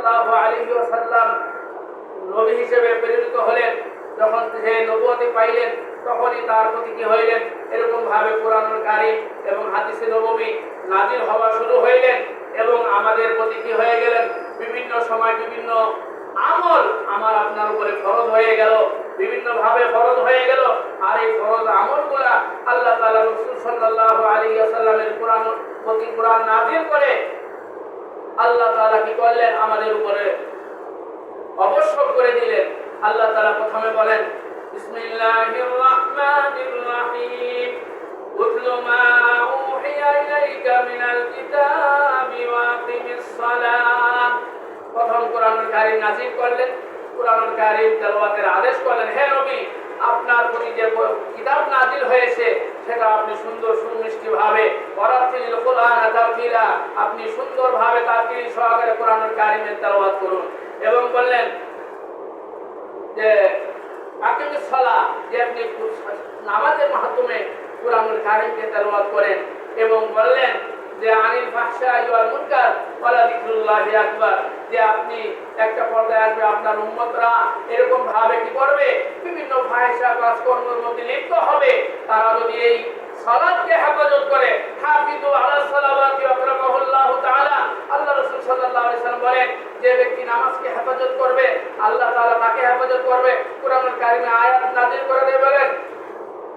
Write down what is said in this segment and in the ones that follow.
সাল্লাল্লাহু আলাইহি ওয়াসাল্লাম নবী হিসেবে প্রেরিত হলেন, যখন সে নবুয়তি পাইলেন তখনই তার প্রতি কি হইলেন, এরকম ভাবে কোরআনুল কারীম এবং হাদিসে নববী নাজিল হওয়া শুরু হইলেন এবং আমাদের প্রতি কি হয়ে গেলেন, বিভিন্ন সময় বিভিন্ন আমল আমার আপনার উপরে ফরজ হয়ে গেল, বিভিন্ন ভাবে ফরজ হয়ে গেল। আর এই ফরজ আমলগুলা আল্লাহ তাআলা রাসূল সাল্লাল্লাহু আলাইহি ওয়াসাল্লামের কোরআন নাজিল করে আল্লাহ তাআলা কি করলেন, আমাদের উপরে আবশ্যক করে দিলেন। আল্লাহ তাআলা প্রথমে বলেন, বিসমিল্লাহির রাহমানির রাহিম, উতলু মা উহিয়া ইলাইকা মিনাল কিতাবি ওয়া আকিমিস সালাহ। প্রথম কোরআনুল কারীম নাযিল করলেন, কোরআনুল কারীম তেলাওয়াতের আদেশ করলেন, হে নবী আপনার প্রতি যে কিতাব নাযিল হয়েছে সেটা আপনি সুন্দর সুমিষ্টি ভাবে ওয়ারাতিল কুরআন তারতিলা, আপনি সুন্দর ভাবে তারতিল সহকারে কোরআনুল কারীমের তেলাওয়াত করুন। এবং বললেন যে আকিমিস সালাহ, যে আপনি নামাজের মাধ্যমে কোরআনুল কারীমকে তেলাওয়াত করেন। এবং বললেন যে আনিল ফাহশাই ওয়াল মুনকার ওয়ালা যিকরুল্লাহি আকবার, যে আপনি একটা পর্যায়ে আসবে আপনার উম্মতরা এরকম ভাবে কি করবে, বিভিন্ন ফাহিশা কাজকর্মের মধ্যে লিপ্ত হবে। তারা যদি এই সালাতকে হেফাজত করে, হাফিজু আলা সালাওয়াতি ওয়া আকরামাহুল্লাহু তাআলা, আল্লাহ রাসূল সাল্লাল্লাহু আলাইহি ওয়াসাল্লাম বলেন যে ব্যক্তি নামাজকে হেফাজত করবে আল্লাহ তাআলা তাকে হেফাজত করবে। কোরআনুল কারীমে আয়াত নাযিল করে দিয়ে বলেন,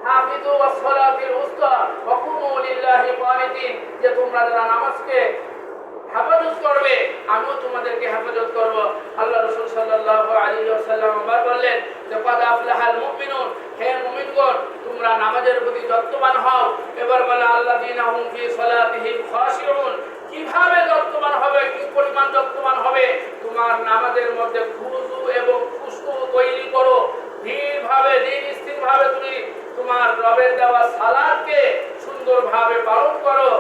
হাফিজু ওয়াস সালাতিল উসতা ওয়া কুমু লিল্লাহি কানিতিন, যে তোমরা যারা নামাজকে হেফাজত করবে আমিও তোমাদেরকে হেফাজত করব। আল্লাহ রাসূল সাল্লাল্লাহু আলাইহি ওয়াসাল্লাম আবার বললেন যে ক্বাদ আফলাহাল মুমিনুন, হে মুমিনগণ তোমরা নামাজের প্রতি যত্নবান হও। এবার বলে আল্লাযীনা হুম ফি সালাতিহিম খাশিউন, কিভাবে যত্নবান হবে, কি পরিমাণ যত্নবান হবে, তোমার নামাজের মধ্যে খুশু এবং খুশু তৈরি করো, ধীরভাবে স্থিরভাবে তুমি তোমার রবের দেওয়া সালাতকে সুন্দরভাবে পালন করো।